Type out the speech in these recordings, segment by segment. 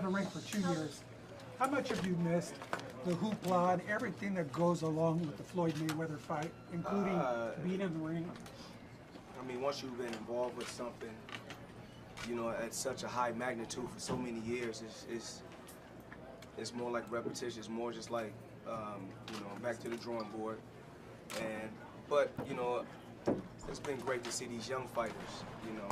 the ring for 2 years. How much have you missed the hoopla and everything that goes along with the Floyd Mayweather fight, including being in the ring? I mean, once you've been involved with something, you know, at such a high magnitude for so many years, it's more like repetition. It's more just like, you know, back to the drawing board. But you know, it's been great to see these young fighters. You know,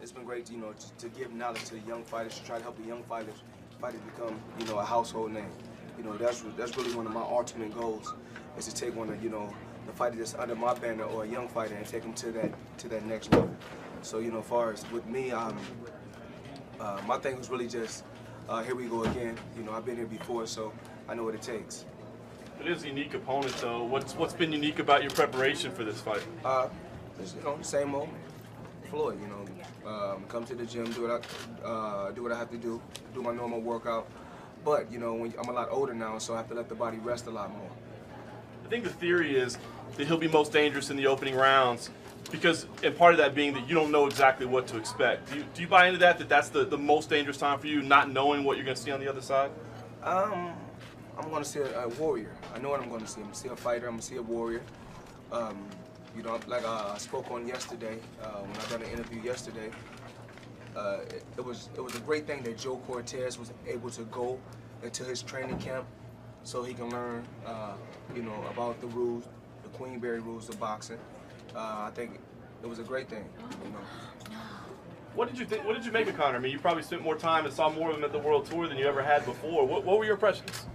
it's been great, you know, to give knowledge to the young fighters, to try to help the young fighters become, you know, a household name. You know, that's really one of my ultimate goals, is to take one of, you know, the fighter that's under my banner or a young fighter and take them to that next level. So, you know, as far as with me, my thing was really just, here we go again. You know, I've been here before, so I know what it takes. It is a unique opponent, though. What's been unique about your preparation for this fight? Just, you know, same old Floyd. You know, come to the gym, do what I have to do my normal workout. But you know, I'm a lot older now, so I have to let the body rest a lot more. I think the theory is that he'll be most dangerous in the opening rounds, because, and part of that being that you don't know exactly what to expect. Do you buy into that? That's the most dangerous time for you, not knowing what you're going to see on the other side? I'm going to see a warrior. I know what I'm going to see. I'm going to see a fighter. I'm going to see a warrior. You know, like I spoke on yesterday, when I done an interview yesterday, it was a great thing that Joe Cortez was able to go into his training camp so he can learn, you know, about the rules, the Queenberry rules of boxing. I think it was a great thing, you know. What did you think? What did you make of Conor? I mean, you probably spent more time and saw more of him at the World Tour than you ever had before. What were your impressions?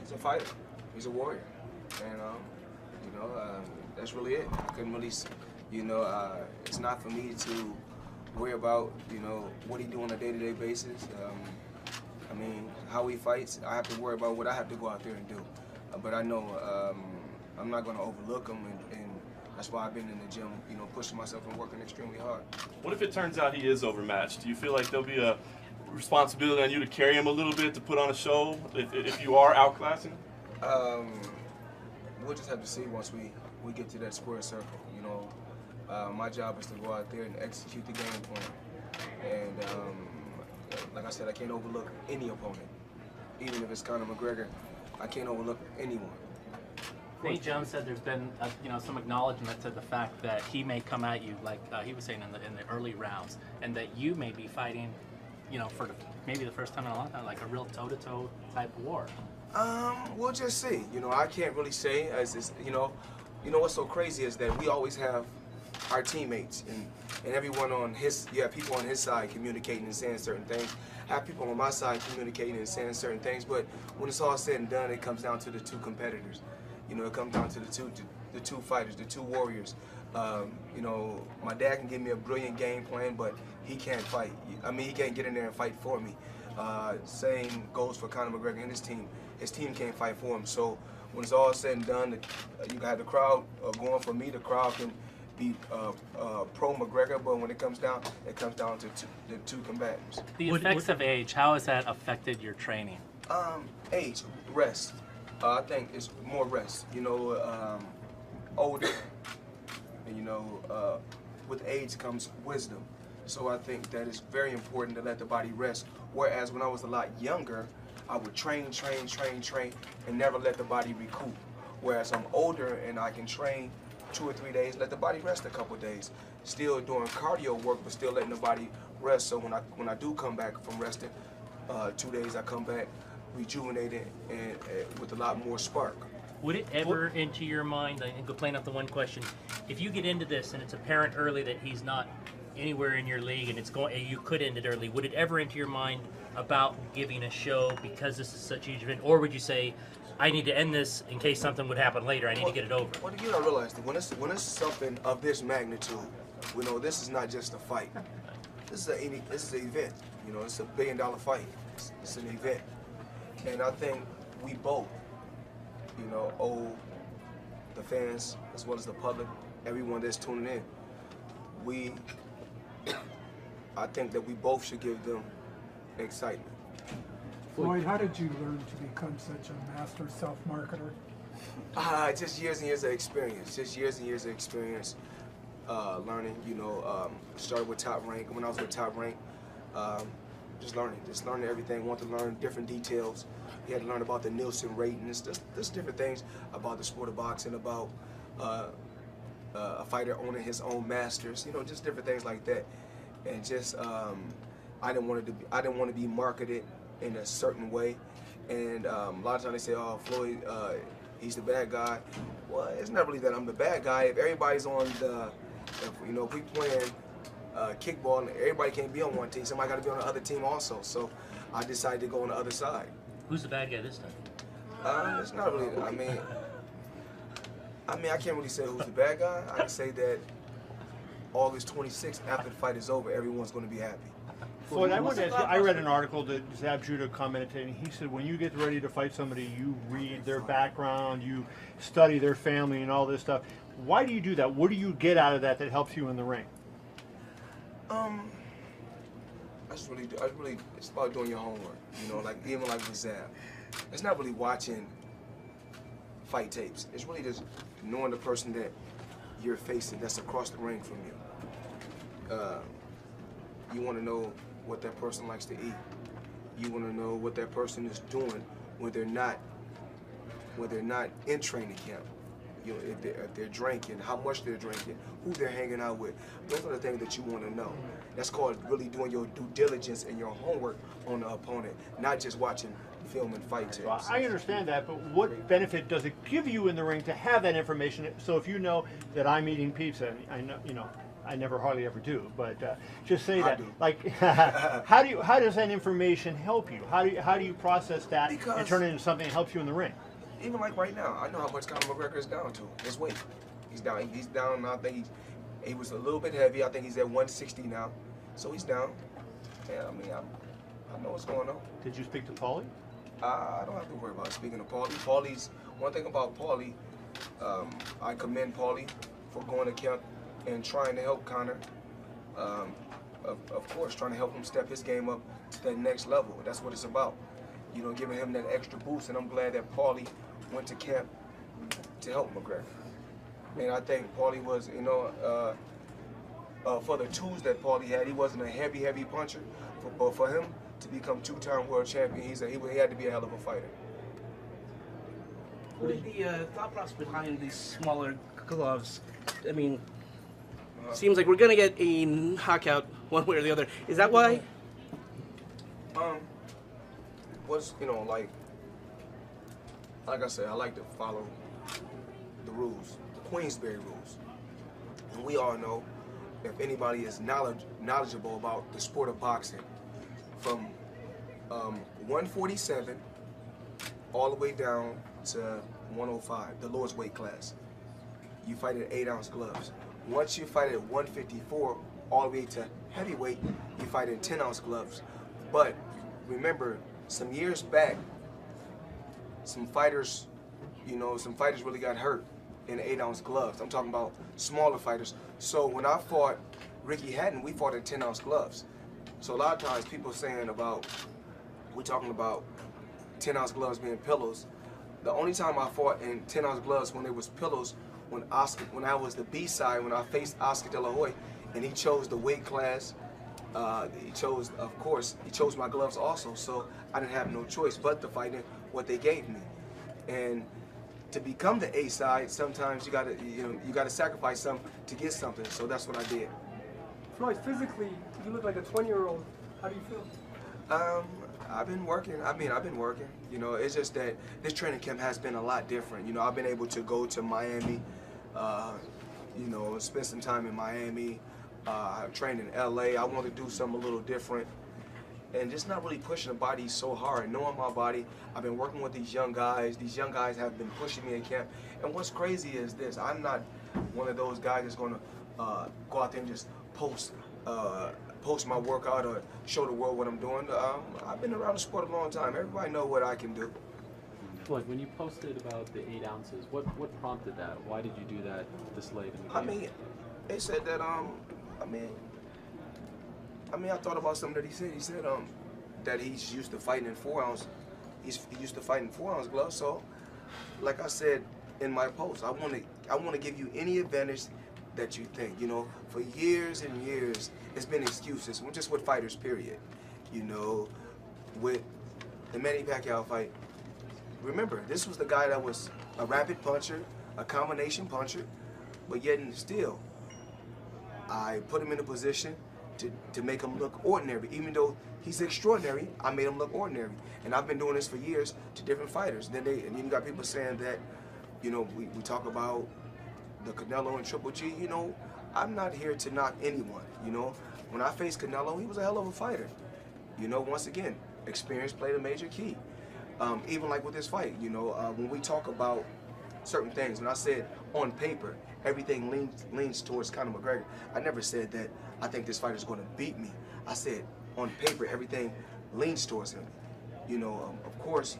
He's a fighter. He's a warrior, and you know, that's really it. I couldn't really, you know, it's not for me to worry about, you know, what he do on a day-to-day basis. I mean, how he fights, I have to worry about what I have to go out there and do. But I know I'm not going to overlook him, and that's why I've been in the gym, you know, pushing myself and working extremely hard. What if it turns out he is overmatched? Do you feel like there'll be a responsibility on you to carry him a little bit, to put on a show if you are outclassing? We'll just have to see once we get to that square circle. You know, my job is to go out there and execute the game plan. And like I said, I can't overlook any opponent. Even if it's Conor McGregor, I can't overlook anyone. Nate Jones said there's been you know, some acknowledgement to the fact that he may come at you, like he was saying in the early rounds, and that you may be fighting, you know, for maybe the first time in a long time, like a real toe-to-toe type war. We'll just see. You know, I can't really say. As you know what's so crazy is that we always have our teammates and everyone on his, you have people on his side communicating and saying certain things. I have people on my side communicating and saying certain things. But when it's all said and done, it comes down to the two competitors. You know, it comes down to the two fighters, the two warriors. You know, my dad can give me a brilliant game plan, but he can't fight. I mean, he can't get in there and fight for me. Same goes for Conor McGregor and his team. His team can't fight for him. So when it's all said and done, you got the crowd going for me. The crowd can be pro McGregor, but when it comes down to the two combatants. The effects of age, how has that affected your training? Age, rest. I think it's more rest. You know, older, and you know, with age comes wisdom. So I think that it's very important to let the body rest. Whereas when I was a lot younger, I would train, and never let the body recoup. Whereas I'm older and I can train 2 or 3 days, let the body rest a couple days. Still doing cardio work, but still letting the body rest. So when I do come back from resting, 2 days I come back rejuvenated and with a lot more spark. Would it ever enter your mind, I think we're playing out the one question, if you get into this and it's apparent early that he's not anywhere in your league and it's going, you could end it early, would it ever enter your mind about giving a show because this is such a huge event, or would you say, I need to end this in case something would happen later, I need to get it over? Well, you gotta realize that when it's something of this magnitude, we know this is not just a fight. This is an event. You know, it's a $1 billion fight. It's an event. And I think we both, you know, owe the fans as well as the public, everyone that's tuning in, I think that we both should give them excitement. Floyd, how did you learn to become such a master self-marketer? Just years and years of experience. Just years and years of experience. learning. You know, started with Top Rank. When I was with Top Rank, just learning everything. Want to learn different details. He had to learn about the Nielsen ratings, just different things about the sport of boxing, about a fighter owning his own masters. You know, just different things like that. And just I didn't want to be marketed in a certain way. And a lot of times they say, "Oh, Floyd, he's the bad guy." Well, it's not really that I'm the bad guy. If everybody's on if we playing kickball, and everybody can't be on one team. Somebody got to be on the other team also. So I decided to go on the other side. Who's the bad guy this time? It's not really. I mean, I can't really say who's the bad guy. I can say that August 26th, after the fight is over, everyone's going to be happy. Floyd, I wanted to ask you, I read an article that Zab Judah commented, and he said when you get ready to fight somebody, you read their background, you study their family and all this stuff. Why do you do that? What do you get out of that helps you in the ring? It's about doing your homework. You know, like even like with Zab, it's not really watching fight tapes. It's really just knowing the person that you're facing that's across the ring from you. You want to know what that person likes to eat. You want to know what that person is doing when they're not in training camp. You know, if they're drinking, how much they're drinking, who they're hanging out with. Those are the things that you want to know. That's called really doing your due diligence and your homework on the opponent, not just watching film and fight tapes. Well, I understand that, but what benefit does it give you in the ring to have that information? So if you know that I'm eating pizza, I know, you know, I never hardly ever do, but just say that. Like, how does that information help you? How do you process that and turn it into something that helps you in the ring? Even like right now, I know how much Conor McGregor is down to. His weight. He's down. He's down. I think he was a little bit heavy. I think he's at 160 now, so he's down. Yeah, I mean, I know what's going on. Did you speak to Paulie? I don't have to worry about speaking to Paulie. Paulie's one thing about Paulie. I commend Paulie for going to camp and trying to help Conor. Of course, trying to help him step his game up to that next level. That's what it's about. You know, giving him that extra boost, and I'm glad that Paulie went to camp to help McGregor. And I think Paulie was, you know, for the tools that Paulie had, he wasn't a heavy puncher, but for him to become two-time world champion, he had to be a hell of a fighter. What is the thought process behind these smaller gloves? I mean, seems like we're gonna get a knockout one way or the other. Is that why? Was, you know, like I said, I like to follow the rules, the Queensberry rules. And we all know, if anybody is knowledgeable about the sport of boxing, from 147 all the way down to 105, the lowest weight class, you fight in 8-ounce gloves. Once you fight at 154 all the way to heavyweight, you fight in 10-ounce gloves. But remember, some years back, some fighters really got hurt in 8-ounce gloves. I'm talking about smaller fighters. So when I fought Ricky Hatton, we fought in 10-ounce gloves. So a lot of times people saying we're talking about 10-ounce gloves being pillows. The only time I fought in 10-ounce gloves when it was pillows, when I was the B side, when I faced Oscar De La Hoya, and he chose the weight class. He chose my gloves also, so I didn't have no choice but to fight in what they gave me. And to become the A side, sometimes you gotta sacrifice something to get something. So that's what I did. Floyd, physically, you look like a 20-year-old. How do you feel? I've been working. I've been working. You know, it's just that this training camp has been a lot different. You know, I've been able to go to Miami, you know, spend some time in Miami. I've trained in LA. I want to do something a little different. And just not really pushing the body so hard, knowing my body. I've been working with these young guys. These young guys have been pushing me in camp. And what's crazy is this: I'm not one of those guys that's going to go out there and just post my workout or show the world what I'm doing. I've been around the sport a long time. Everybody know what I can do. Floyd, when you posted about the 8 ounces, what prompted that? Why did you do that this late in the game? I mean, they said that I thought about something that he said. He said that he's used to fighting in 4-ounce. He's used to fighting 4-ounce gloves. So, like I said in my post, I want to give you any advantage that you think. You know, for years and years, it's been excuses, just with fighters, period. You know, with the Manny Pacquiao fight, remember, this was the guy that was a rapid puncher, a combination puncher, but yet and still, I put him in a position to make him look ordinary. Even though he's extraordinary, I made him look ordinary. And I've been doing this for years to different fighters. And then you got people saying that, you know, we talk about the Canelo and Triple G. You know, I'm not here to knock anyone. You know, when I faced Canelo, he was a hell of a fighter. You know, once again, experience played a major key. Even like with this fight, you know, when we talk about certain things, when I said on paper, everything leans towards Conor McGregor, I never said that I think this fighter is going to beat me. I said on paper, everything leans towards him. You know, of course,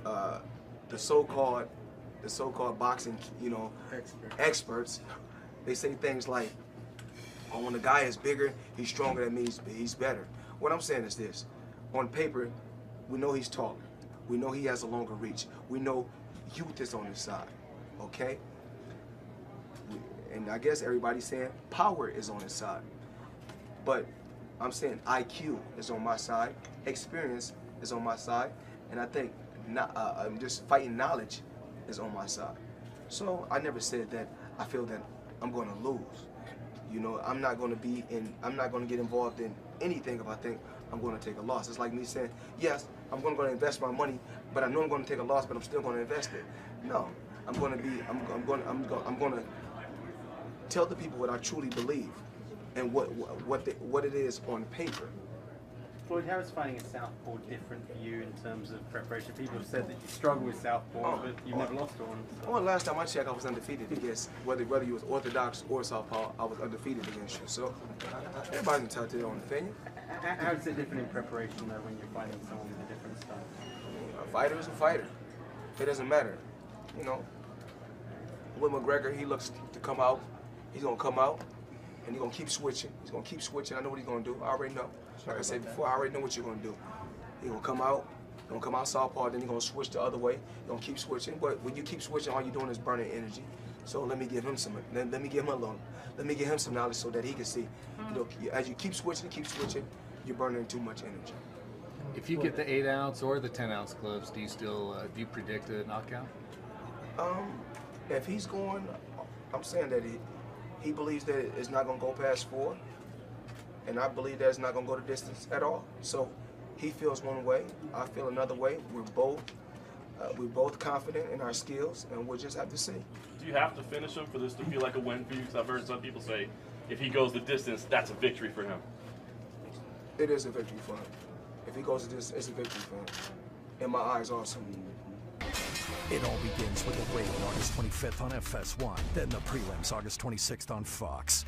the so-called boxing, you know, experts, they say things like, oh, when a guy is bigger, he's stronger, that means he's better. What I'm saying is this: on paper, we know he's taller. We know he has a longer reach. We know youth is on his side, okay? And I guess everybody's saying power is on his side. But I'm saying IQ is on my side, experience is on my side, and I think just fighting knowledge is on my side. So I never said that I feel that I'm going to lose. You know, I'm not going to get involved in anything if I think I'm going to take a loss. It's like me saying, yes, I'm going to invest my money, but I know I'm going to take a loss, but I'm still going to invest it. No, I'm going to tell the people what I truly believe and what it is on paper. Floyd, how is fighting a southpaw different for you in terms of preparation? People have said that you struggle with southpaws, but you've never lost to one. So. Well, last time I checked, I was undefeated against, whether you was orthodox or southpaw, I was undefeated against you. So everybody can tell their own opinion. How is it different in preparation, though, when you're fighting someone with a different style? A fighter is a fighter. It doesn't matter. You know, with McGregor, he looks to come out. He's going to come out, and he's going to keep switching. He's going to keep switching. I know what he's going to do. I already know. Like I said before, I already know what you're going to do. He's going to come out southpaw, then he's going to switch the other way. He's going to keep switching. But when you keep switching, all you're doing is burning energy. So let me give him some, let me give him a loan. Let me give him some knowledge so that he can see. You know, as you keep switching, you're burning too much energy. If you get the 8-ounce or the 10-ounce gloves, do you predict a knockout? If he's going, I'm saying that he believes that it's not going to go past 4, and I believe that it's not going to go the distance at all. So he feels one way, I feel another way. We're both confident in our skills, and we'll just have to see. Do you have to finish him for this to feel like a win for you? Because I've heard some people say if he goes the distance, that's a victory for him. It is a victory for him. If he goes the distance, it's a victory for him. In my eyes, also. It all begins with the raid August 25th on FS1, then the prelims August 26th on Fox.